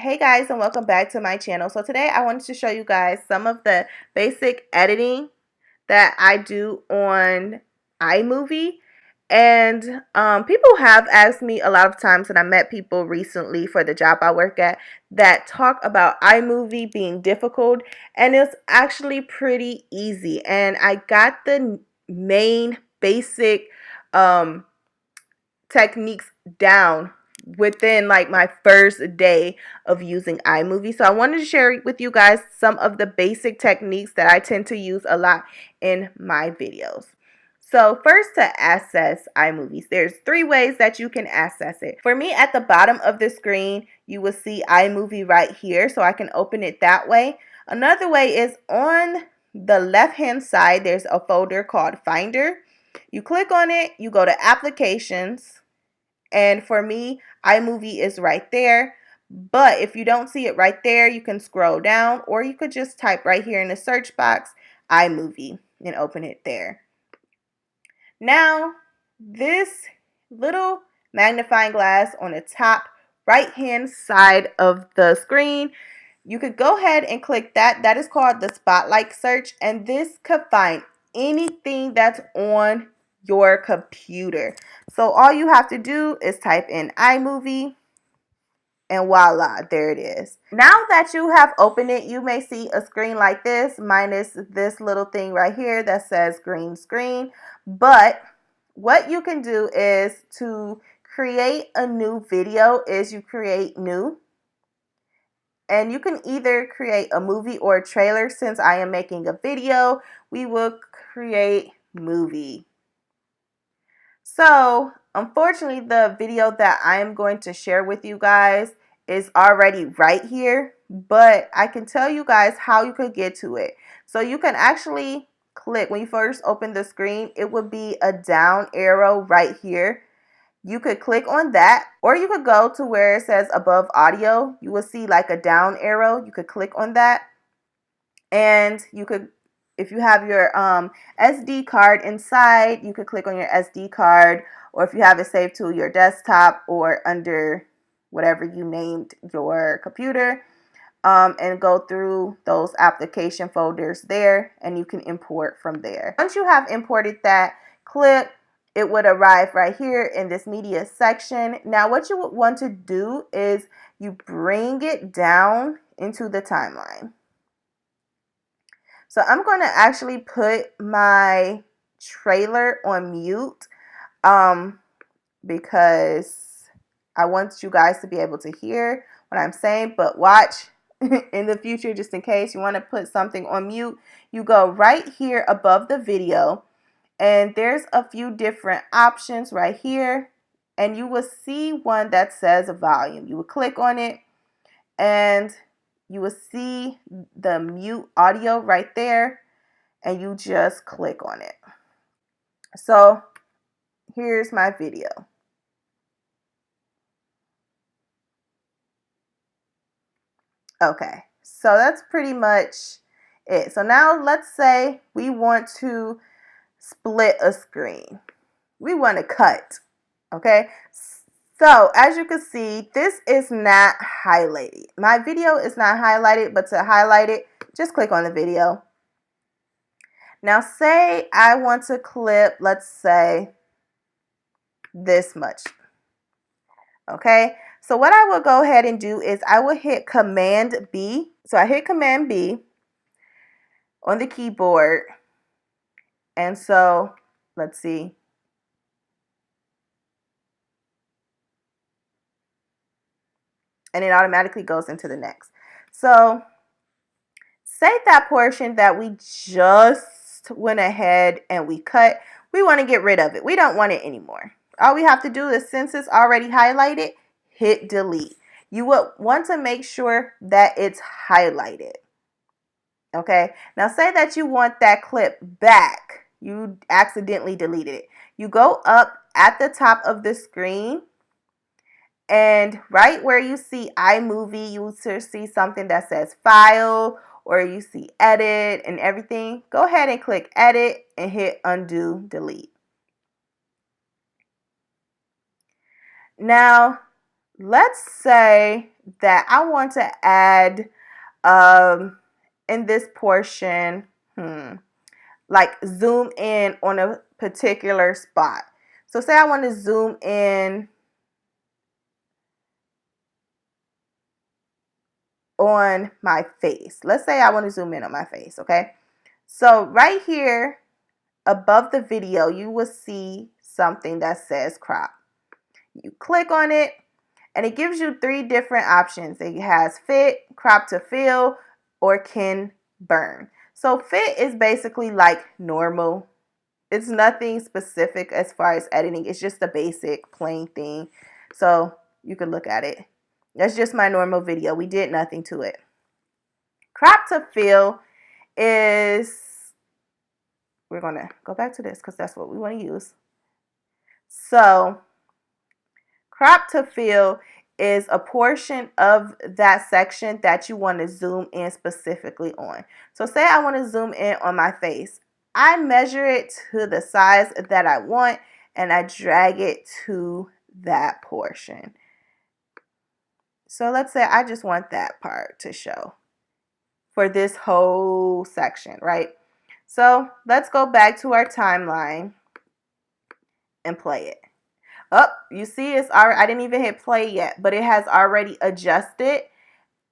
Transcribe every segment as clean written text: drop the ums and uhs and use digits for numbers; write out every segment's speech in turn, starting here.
Hey guys, and welcome back to my channel. So today I wanted to show you guys some of the basic editing that I do on iMovie. And people have asked me a lot of times, and I met people recently for the job I work at that talk about iMovie being difficult, and it's actually pretty easy. And I got the main basic techniques down within like my first day of using iMovie. So I wanted to share with you guys some of the basic techniques that I tend to use a lot in my videos. So first, to access iMovies, there's 3 ways that you can access it. For me, at the bottom of the screen, you will see iMovie right here, so I can open it that way. Another way is on the left hand side, there's a folder called Finder. You click on it, you go to Applications, and for me, iMovie is right there. But if you don't see it right there, you can scroll down, or you could just type right here in the search box, iMovie, and open it there. Now, this little magnifying glass on the top right hand side of the screen, you could go ahead and click that. That is called the spotlight search, and this could find anything that's on your computer. So all you have to do is type in iMovie, and voila, there it is. Now that you have opened it, you may see a screen like this, minus this little thing right here that says green screen. But what you can do is to create a new video is you create new. And you can either create a movie or a trailer. Since I am making a video, we will create movie. So, unfortunately, the video that I am going to share with you guys is already right here, but I can tell you guys how you could get to it. So you can actually click, when you first open the screen, it would be a down arrow right here. You could click on that, or you could go to where it says above audio. You will see like a down arrow. You could click on that, and you could, if you have your SD card inside, you could click on your SD card, or if you have it saved to your desktop or under whatever you named your computer, and go through those application folders there, and you can import from there. Once you have imported that clip, it would arrive right here in this media section. Now what you would want to do is you bring it down into the timeline. So I'm going to actually put my trailer on mute because I want you guys to be able to hear what I'm saying. But watch, in the future, just in case you want to put something on mute, you go right here above the video, and there's a few different options right here, and you will see one that says volume. You will click on it, and you will see the mute audio right there, and you just click on it. So here's my video. Okay, so that's pretty much it. So now let's say we want to split a screen. We want to cut, okay? So as you can see, this is not highlighted. My video is not highlighted, but to highlight it, just click on the video. Now say I want to clip, let's say, this much. Okay, so what I will go ahead and do is I will hit Command B. So I hit Command B on the keyboard, and so let's see. And it automatically goes into the next. So say that portion that we just went ahead and we cut, we want to get rid of it. We don't want it anymore. All we have to do is, since it's already highlighted, hit delete. You would want to make sure that it's highlighted. Okay, now say that you want that clip back. You accidentally deleted it. You go up at the top of the screen, and right where you see iMovie, you will see something that says File, or you see Edit and everything. Go ahead and click Edit and hit Undo Delete. Now, let's say that I want to add in this portion, like zoom in on a particular spot. So say I want to zoom in on my face. Let's say I want to zoom in on my face, okay? So right here above the video, you will see something that says crop. You click on it and it gives you 3 different options. It has fit, crop to fill, or can burn. So fit is basically like normal. It's nothing specific as far as editing. It's just a basic plain thing. So you can look at it. That's just my normal video. We did nothing to it. Crop to fill is, we're going to go back to this because that's what we want to use. So crop to fill is a portion of that section that you want to zoom in specifically on. So say I want to zoom in on my face. I measure it to the size that I want and I drag it to that portion. So let's say I just want that part to show for this whole section, right? So let's go back to our timeline and play it. Oh, you see it's already, I didn't even hit play yet, but it has already adjusted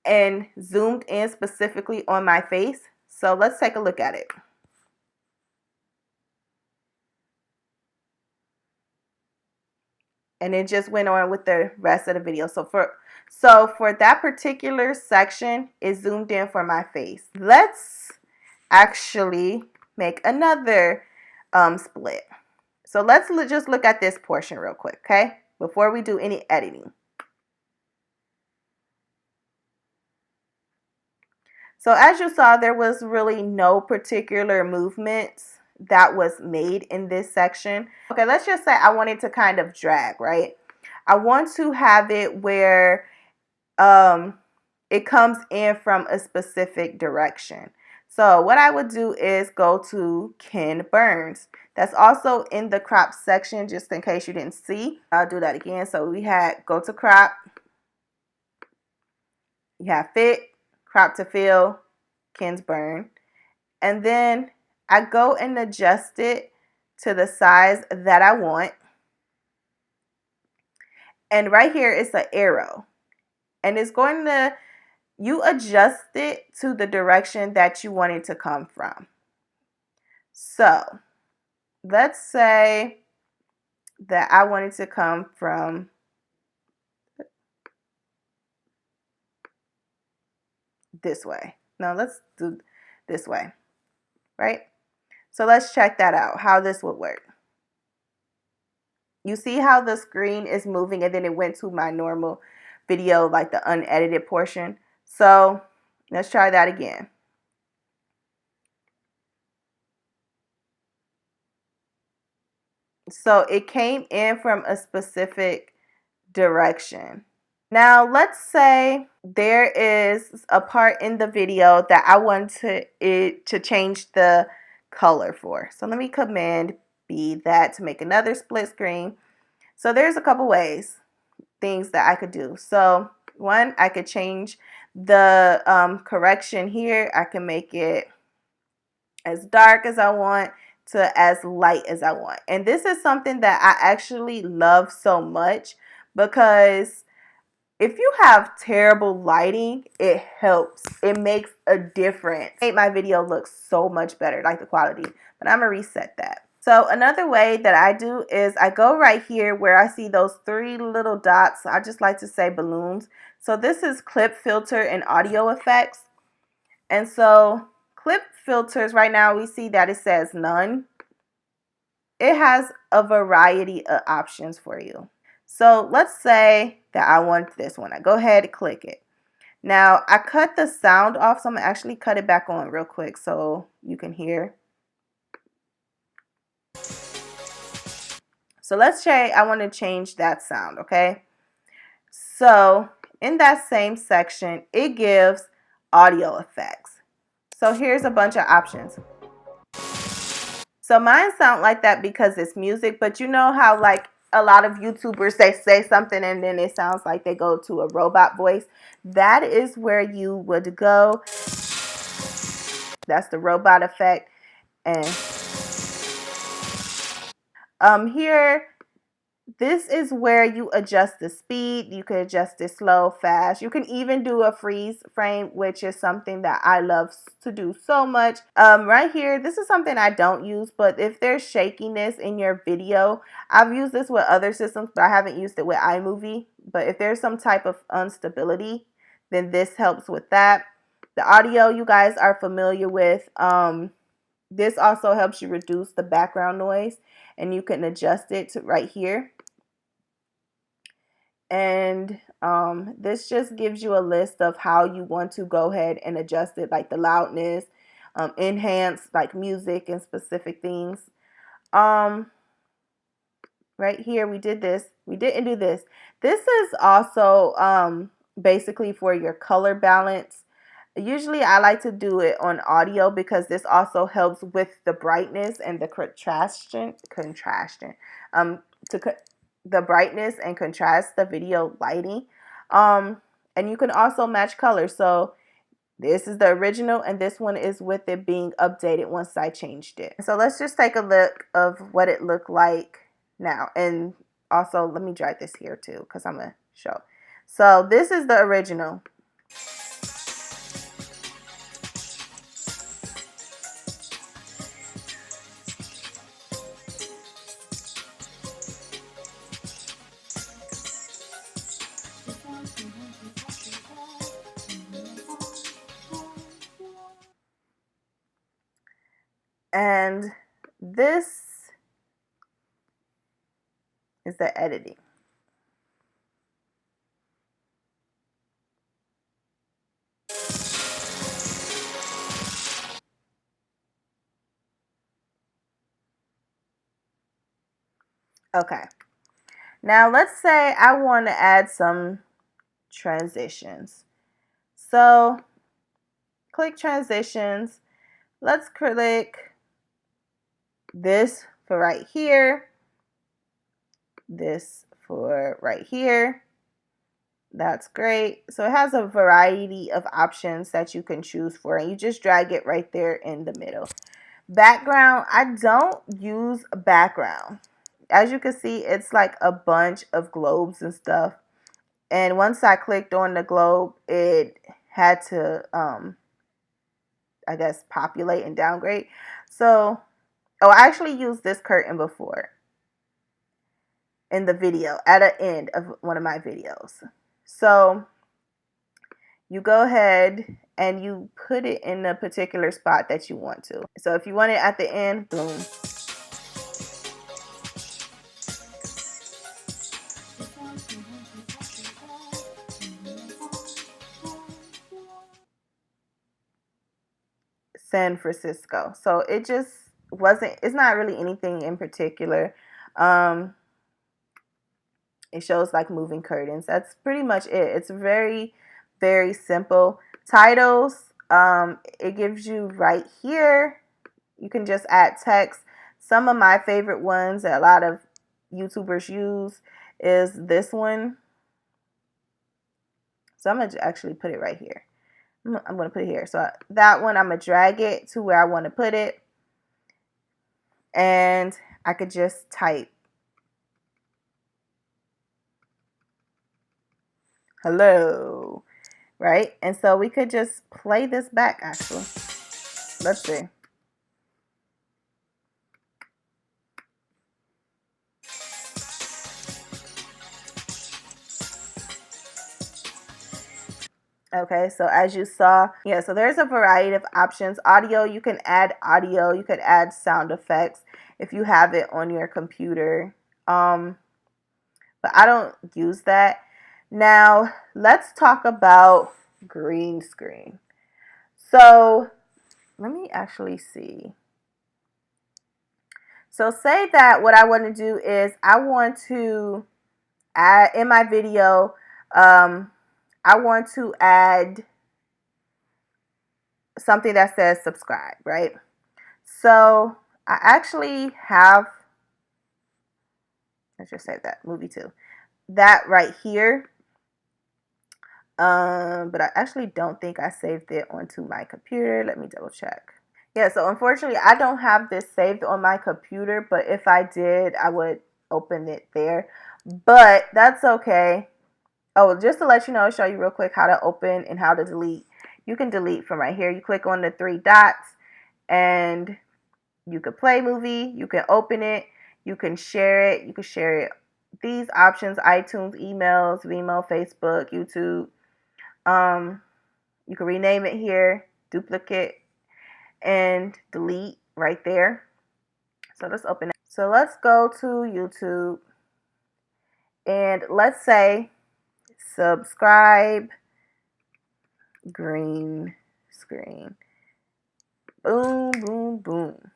and zoomed in specifically on my face. So let's take a look at it. And it just went on with the rest of the video. So for that particular section, it zoomed in for my face. Let's actually make another split. So let's just look at this portion real quick, okay? Before we do any editing. So as you saw, there was really no particular movements that was made in this section. Okay, let's just say I wanted to kind of drag, right? I want to have it where it comes in from a specific direction. So what I would do is go to Ken Burns. That's also in the crop section, just in case you didn't see. I'll do that again. So we had go to crop. You have fit, crop to fill, Ken's burn. And then I go and adjust it to the size that I want. And right here it's an arrow. And it's going to, you adjust it to the direction that you want it to come from. So let's say that I want it to come from this way. Now let's do this way, right? So let's check that out, how this would work. You see how the screen is moving and then it went to my normal video, like the unedited portion. So let's try that again. So it came in from a specific direction. Now let's say there is a part in the video that I want it to change the color for. So let me Command B that to make another split screen. So there's a couple things that I could do. So one, I could change the correction here. I can make it as dark as I want to as light as I want. And this is something that I actually love so much because if you have terrible lighting, it helps. It makes a difference. It made my video look so much better, like the quality. But I'm going to reset that. So another way that I do is I go right here where I see those 3 little dots. I just like to say balloons. So this is clip filter and audio effects. And so clip filters, right now we see that it says none. It has a variety of options for you. So let's say that I want this one. I go ahead and click it. Now I cut the sound off, so I'm going to actually cut it back on real quick so you can hear. So let's say I want to change that sound, okay? So in that same section, it gives audio effects. So here's a bunch of options. So mine sound like that because it's music, but you know how like a lot of YouTubers, they say something and then it sounds like they go to a robot voice. That is where you would go. That's the robot effect. And here, this is where you adjust the speed. You can adjust it slow, fast. You can even do a freeze frame, which is something that I love to do so much. Right here, this is something I don't use, but if there's shakiness in your video, I've used this with other systems, but I haven't used it with iMovie. But if there's some type of instability, then this helps with that. The audio you guys are familiar with. This also helps you reduce the background noise, and you can adjust it to right here. And this just gives you a list of how you want to go ahead and adjust it, like the loudness, enhance like music and specific things. Right here we did this. We didn't do this. This is also basically for your color balance. Usually I like to do it on audio because this also helps with the brightness and the contrastion. To the brightness and contrast the video lighting. And you can also match colors. So this is the original and this one is with it being updated once I changed it. So let's just take a look of what it looked like now. And also let me drag this here too because I'm going to show. So this is the original. And this is the editing. Okay. Now let's say I want to add some transitions. So click transitions. Let's click this for right here. This for right here. That's great. So it has a variety of options that you can choose for, and you just drag it right there in the middle. Background, I don't use background. As you can see, it's like a bunch of globes and stuff. And once I clicked on the globe, it had to, I guess, populate and downgrade. So, oh, I actually used this curtain before in the video at the end of one of my videos. So you go ahead and you put it in a particular spot that you want to. So if you want it at the end, boom. San Francisco. So it just wasn't, it's not really anything in particular. It shows like moving curtains. That's pretty much it. It's very, very simple. Titles, it gives you right here. You can just add text. Some of my favorite ones that a lot of YouTubers use is this one. So I'm going to actually put it right here. I'm going to put it here. So that one, I'm going to drag it to where I want to put it. And I could just type hello, right? And so we could just play this back actually. Let's see. Okay, so as you saw, yeah, so there's a variety of options. Audio, you can add audio, you could add sound effects if you have it on your computer. But I don't use that. Now, let's talk about green screen. So, let me actually see. So, say that what I want to do is I want to add in my video, I want to add something that says subscribe, right? So I actually have Let's just save that, movie 2. That right here. But I actually don't think I saved it onto my computer. Let me double check. Yeah, so unfortunately, I don't have this saved on my computer, but if I did, I would open it there. But that's okay. Oh, just to let you know, show you real quick how to open and how to delete. You can delete from right here. You click on the 3 dots and you can play movie, you can open it, you can share it, these options: iTunes, emails, Vimeo, Facebook, YouTube. You can rename it here, duplicate, and delete right there. So let's open it. So let's go to YouTube and let's say subscribe green screen. Boom, boom, boom.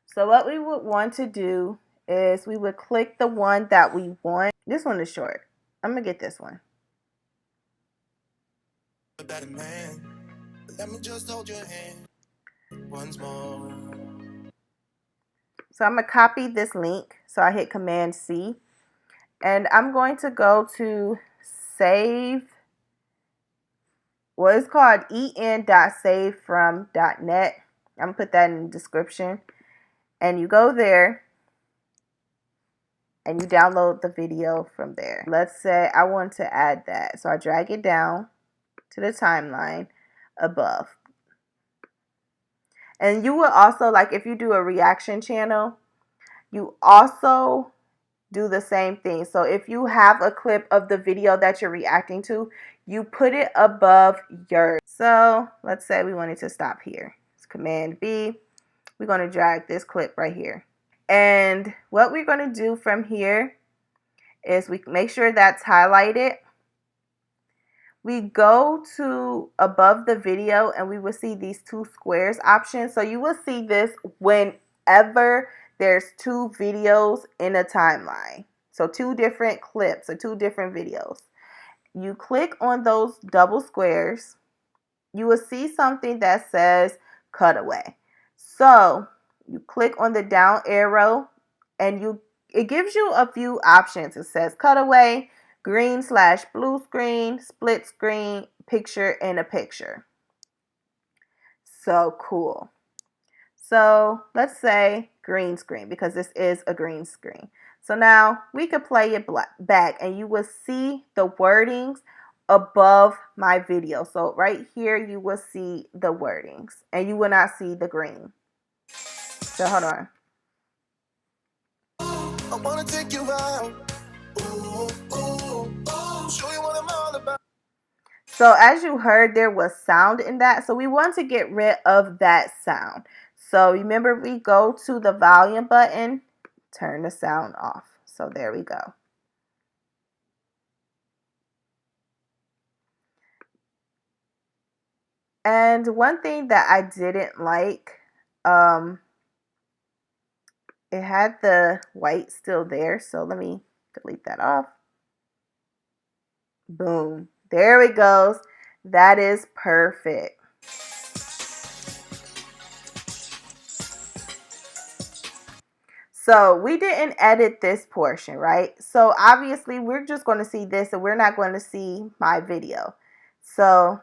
So what we would want to do is we would click the one that we want. This one is short. I'm gonna get this one. Let me just hold your hand once more. So I'm gonna copy this link. So I hit Command C, and I'm going to go to save. Well, it's called en.savefrom.net. I'm gonna put that in the description. And you go there and you download the video from there. Let's say I want to add that. So I drag it down to the timeline above. And you will also, like if you do a reaction channel, you also do the same thing. So if you have a clip of the video that you're reacting to, you put it above yours. So let's say we wanted to stop here. It's Command B. We're going to drag this clip right here. And what we're going to do from here is we make sure that's highlighted. We go to above the video and we will see these 2 squares options. So you will see this whenever there's 2 videos in a timeline. So 2 different clips or 2 different videos. You click on those double squares. You will see something that says cutaway. So you click on the down arrow and it gives you a few options. It says cutaway, green/blue screen, split screen, picture in a picture. So cool. So let's say green screen because this is a green screen. So now we could play it back and you will see the wordings above my video. So right here you will see the wordings and you will not see the green. So hold on. I wanna take you out. Ooh, ooh, ooh. Show you what I'm all about. So as you heard, there was sound in that. So we want to get rid of that sound. So remember, we go to the volume button, turn the sound off. So there we go. And one thing that I didn't like, it had the white still there. So let me delete that off. Boom. There it goes. That is perfect. So we didn't edit this portion, right? So obviously we're just going to see this and we're not going to see my video. So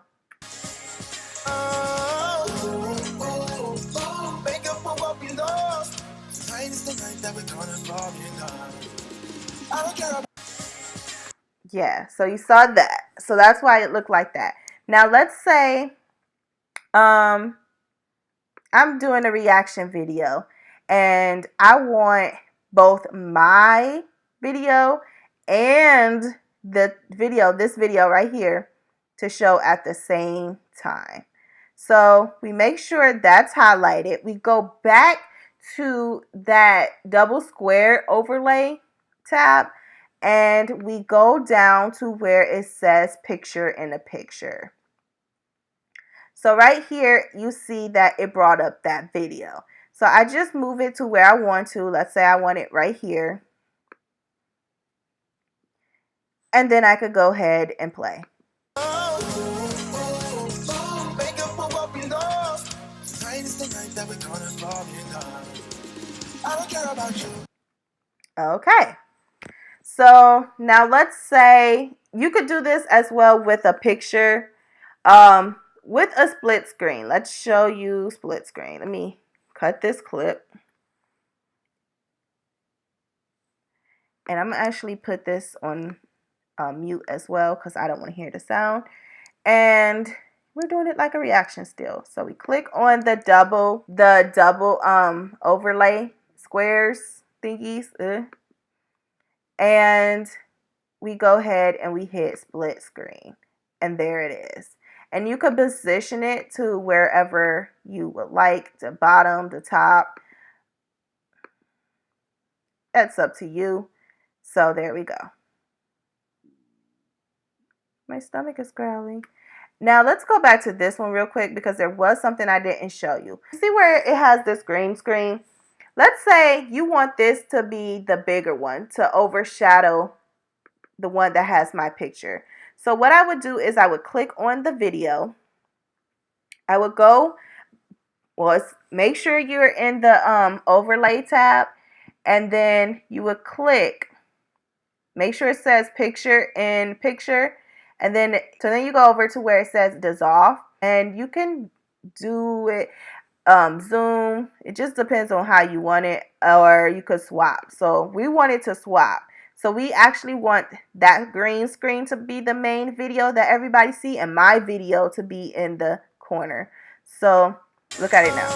yeah, so you saw that. So that's why it looked like that. Now let's say I'm doing a reaction video and I want both my video and this video right here to show at the same time. So we make sure that's highlighted. We go back to that double square overlay tab and we go down to where it says picture in a picture. So right here, you see that it brought up that video. So I just move it to where I want to. Let's say I want it right here. And then I could go ahead and play. Okay. So now let's say you could do this as well with a picture, with a split screen. Let's show you split screen. Let me cut this clip. And I'm gonna actually put this on mute as well because I don't want to hear the sound. And we're doing it like a reaction still. So we click on the double overlay squares thingies, and we go ahead and we hit split screen, and there it is. And you can position it to wherever you would like, the bottom, the top. That's up to you. So there we go. My stomach is growling. Now let's go back to this one real quick because there was something I didn't show you. See where it has this green screen? Let's say you want this to be the bigger one to overshadow the one that has my picture. So what I would do is I would click on the video. I would go, make sure you're in the overlay tab, and then you would click, make sure it says picture in picture, and then you go over to where it says dissolve, and you can do it zoom. It just depends on how you want it, or you could swap. So we wanted to swap. So we actually want that green screen to be the main video that everybody see, and my video to be in the corner. So look at it now.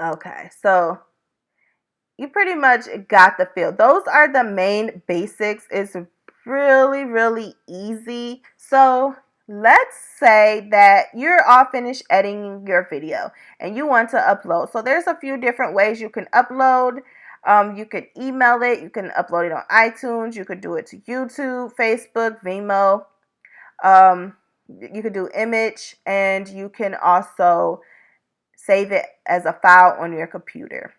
Okay, so you pretty much got the feel. Those are the main basics. It's really, really easy. So let's say that you're all finished editing your video and you want to upload. So there's a few different ways you can upload. You could email it. You can upload it on iTunes. You could do it to YouTube, Facebook, Vimeo. You could do image, and you can also save it as a file on your computer.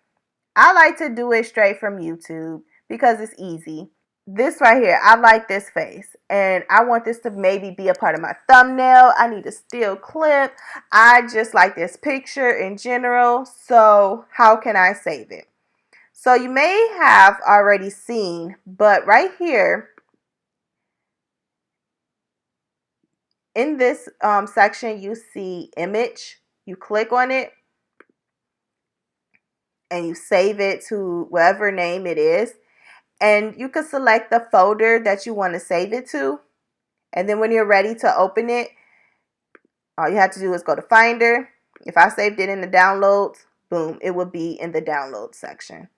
I like to do it straight from YouTube because it's easy. This right here, I like this face, and I want this to maybe be a part of my thumbnail. I need a still clip. I just like this picture in general. So how can I save it? So you may have already seen, but right here in this section, you see image. You click on it and you save it to whatever name it is. And you can select the folder that you want to save it to. And then when you're ready to open it, all you have to do is go to Finder. If I saved it in the downloads, boom, it will be in the download section.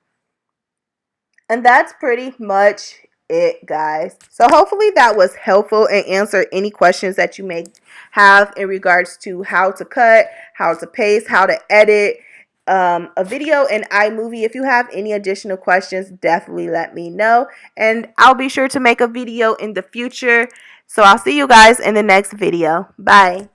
And that's pretty much it, guys. So hopefully that was helpful and answered any questions that you may have in regards to how to cut, how to paste, how to edit a video in iMovie. If you have any additional questions, definitely let me know, and I'll be sure to make a video in the future. So I'll see you guys in the next video. Bye.